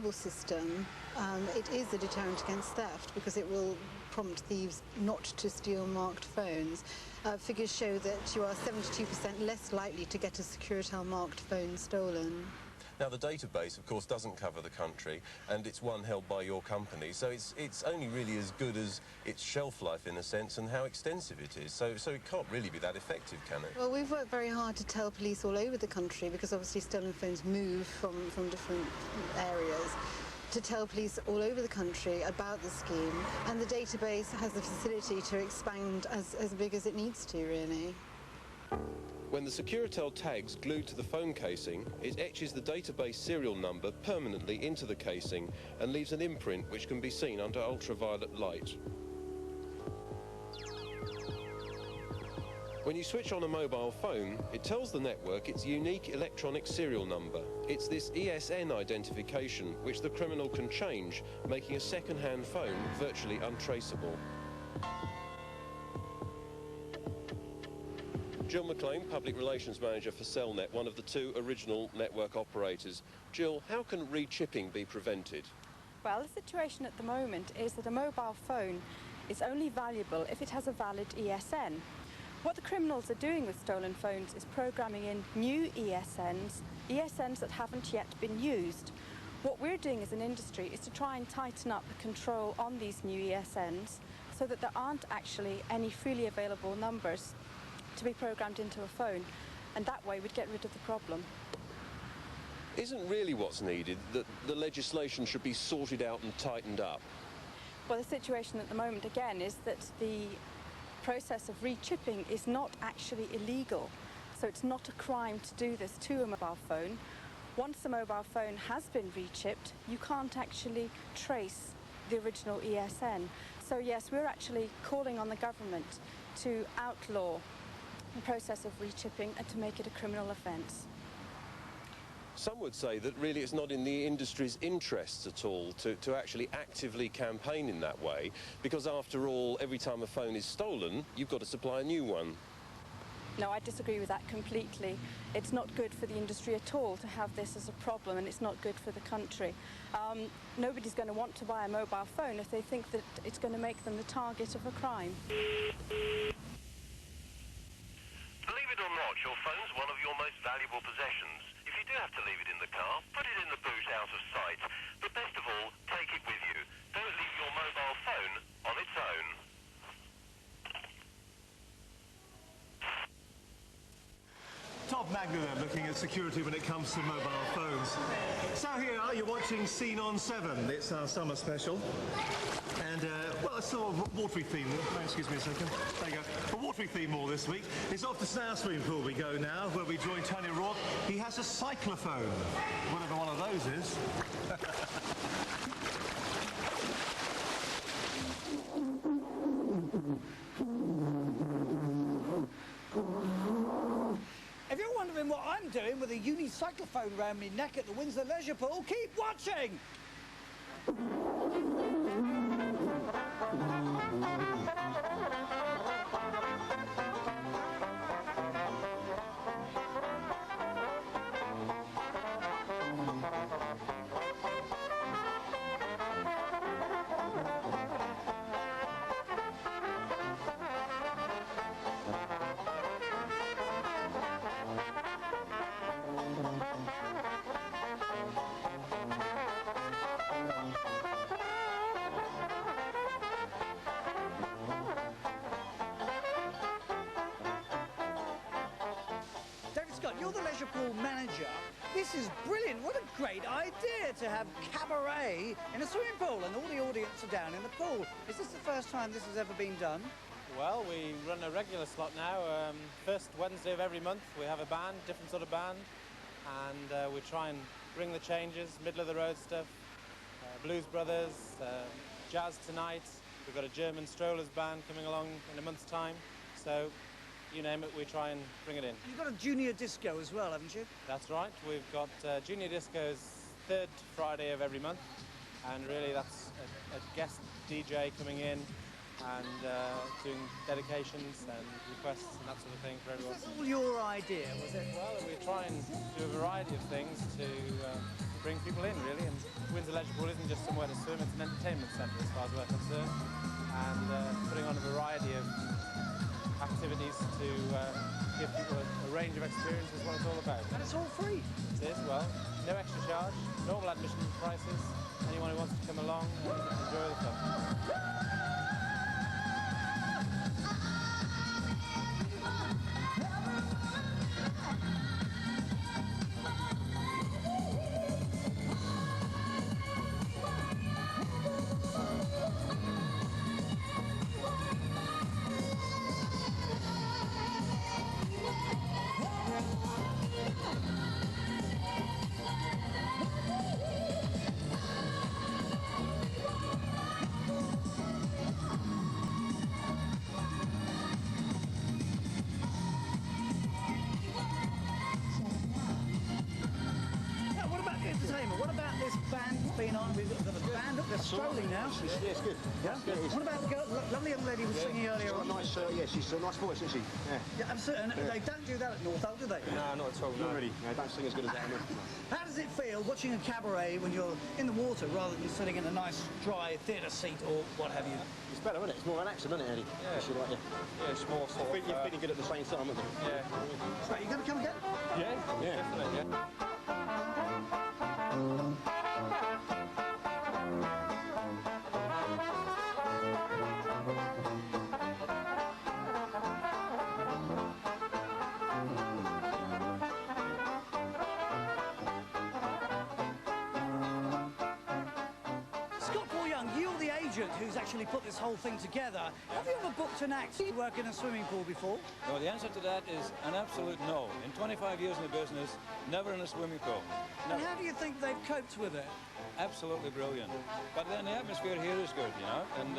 reliable system, it is a deterrent against theft because it will prompt thieves not to steal marked phones. Figures show that you are 72% less likely to get a Securitel marked phone stolen. Now, the database, of course, doesn't cover the country, and it's one held by your company, so it's only really as good as its shelf life, in a sense, and how extensive it is. So it can't really be that effective, can it? Well, we've worked very hard to tell police all over the country, because obviously stolen phones move from different areas, to tell police all over the country about the scheme, and the database has the facility to expand as big as it needs to, really. When the Securitel tag's glued to the phone casing, it etches the database serial number permanently into the casing and leaves an imprint which can be seen under ultraviolet light. When you switch on a mobile phone, it tells the network its unique electronic serial number. It's this ESN identification which the criminal can change, making a second-hand phone virtually untraceable. Jill McLean, Public Relations Manager for Cellnet, one of the two original network operators. Jill, how can re-chipping be prevented? Well, the situation at the moment is that a mobile phone is only valuable if it has a valid ESN. What the criminals are doing with stolen phones is programming in new ESNs that haven't yet been used. What we're doing as an industry is to try and tighten up the control on these new ESNs so that there aren't actually any freely available numbers to be programmed into a phone, and that way we'd get rid of the problem. Isn't really what's needed that the legislation should be sorted out and tightened up? Well, the situation at the moment, again, is that the process of re-chipping is not actually illegal, so it's not a crime to do this to a mobile phone. Once a mobile phone has been re-chipped, you can't actually trace the original ESN. So yes, we're actually calling on the government to outlaw the process of re-chipping and to make it a criminal offence. Some would say that really it's not in the industry's interests at all to actually actively campaign in that way, because after all, every time a phone is stolen, you've got to supply a new one. No, I disagree with that completely. It's not good for the industry at all to have this as a problem, and it's not good for the country. Nobody's going to want to buy a mobile phone if they think that it's going to make them the target of a crime. Believe it or not, your phone's one of your most valuable possessions. If you do have to leave it in the car, put it in the boot out of sight. But best of all, take it with you. Don't leave your mobile phone on its own. Top Magna there, looking at security when it comes to mobile phones. So here you are, you're watching Scene on 7. It's our summer special. And, well, it's sort of watery theme. Excuse me a second. There you go. A watery theme more this week. It's off to Snail Swimming Pool we go now, where we join Tony Rourke. He has a cyclophone, whatever one of those is. If you're wondering what I'm doing with a unicyclophone round my neck at the Windsor Leisure Pool, keep watching! You're the leisure pool manager. This is brilliant. What a great idea to have cabaret in a swimming pool and all the audience are down in the pool. Is this the first time this has ever been done? Well, we run a regular slot now. First Wednesday of every month we have a band, different sort of band, and we try and bring the changes, middle of the road stuff, Blues Brothers, jazz tonight. We've got a German Strollers band coming along in a month's time. So you name it, we try and bring it in. You've got a junior disco as well, haven't you? That's right. We've got junior discos third Friday of every month, and really that's a guest DJ coming in and doing dedications and requests and that sort of thing for everyone. Was that all your idea, was it? Well, we try and do a variety of things to bring people in, really, and Windsor Leisure Leisure Pool isn't just somewhere to swim, it's an entertainment centre as far as we're concerned, and putting on a variety of activities to give people a range of experience is what it's all about. And it's all free. It is, well, no extra charge, normal admission prices, anyone who wants to come along and enjoy the fun. What about this band that's been on? We've got the band up, they're strolling now. Yeah, it's good. Yeah? What about the girl, lovely young lady who was singing earlier on? Nice, yeah, she's a nice voice, isn't she? Yeah, absolutely. And they don't do that at Northolt, do they? No, not at all. Not really. No, don't sing as good as that. How does it feel watching a cabaret when you're in the water rather than sitting in a nice, dry theatre seat or what have you? It's better, isn't it? It's more relaxing, isn't it, Eddie? Yeah. Yeah, it's more sort of... You're feeling good at the same time, aren't you? Yeah. So, you going to come again? Yeah, definitely, yeah. You're the agent who's actually put this whole thing together. Have you ever booked an act to work in a swimming pool before? No, the answer to that is an absolute no. In 25 years in the business, never in a swimming pool. And how do you think they've coped with it? Absolutely brilliant. But then the atmosphere here is good, you know, and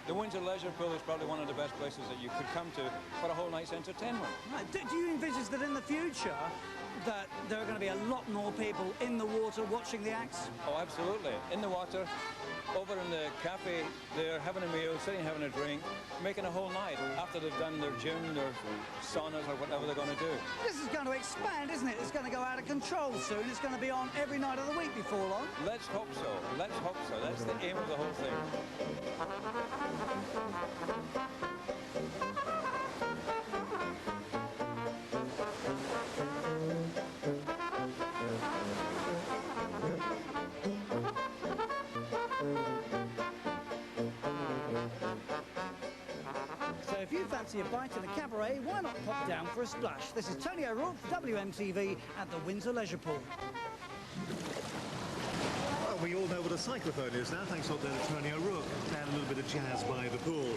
the Windsor Leisure Pool is probably one of the best places that you could come to for a whole night's entertainment. Right. Do you envisage that in the future that there are going to be a lot more people in the water watching the acts? Oh, absolutely. In the water, over in the cafe, they're having a meal, sitting having a drink, making a whole night after they've done their gym, their saunas or whatever they're going to do. This is going to expand, isn't it? It's going to go out of control soon. It's going to be on every night of the week before long. Let's hope so. Let's hope so. That's the aim of the whole thing. So if you fancy a bite in a cabaret, why not pop down for a splash? This is Tony O'Rourke for WMTV at the Windsor Leisure Pool. Well, we all know what a cyclophone is now, thanks to Tony O'Rourke, and a little bit of jazz by the pool.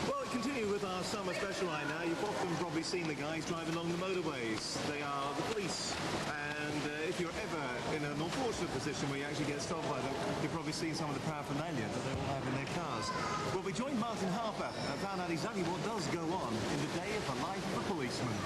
Well, we continue with our summer special right now. You've often probably seen the guys driving along the motorways. They are the police, and if you're ever in an unfortunate position where you actually get stopped by them, you've probably seen some of the paraphernalia that they all have in their cars. Well, we joined Martin Harper and found out exactly what does go on in the day of the life of a policeman.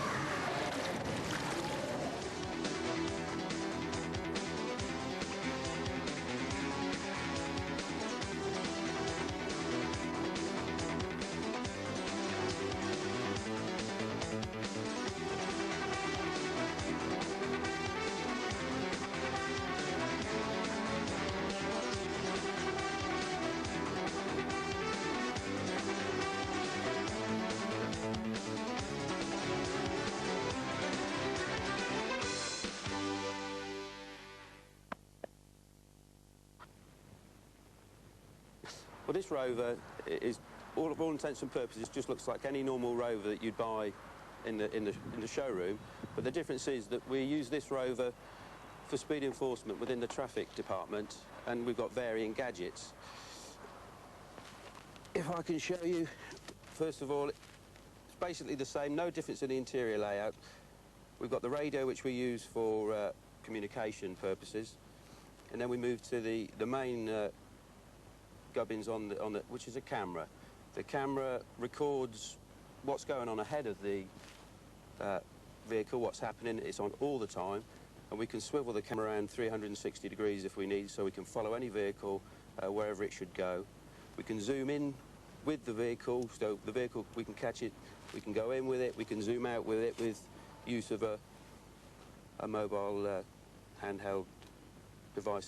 Well, this rover is, all intents and purposes, just looks like any normal rover that you'd buy in the showroom. But the difference is that we use this rover for speed enforcement within the traffic department, and we've got varying gadgets. If I can show you, first of all, it's basically the same, no difference in the interior layout. We've got the radio, which we use for communication purposes, and then we move to the main gubbins on the which is a camera. The camera records what's going on ahead of the vehicle, what's happening. It's on all the time, and we can swivel the camera around 360 degrees if we need, so we can follow any vehicle wherever it should go. We can zoom in with the vehicle, so the vehicle, we can catch it, we can go in with it, we can zoom out with it with use of a mobile handheld device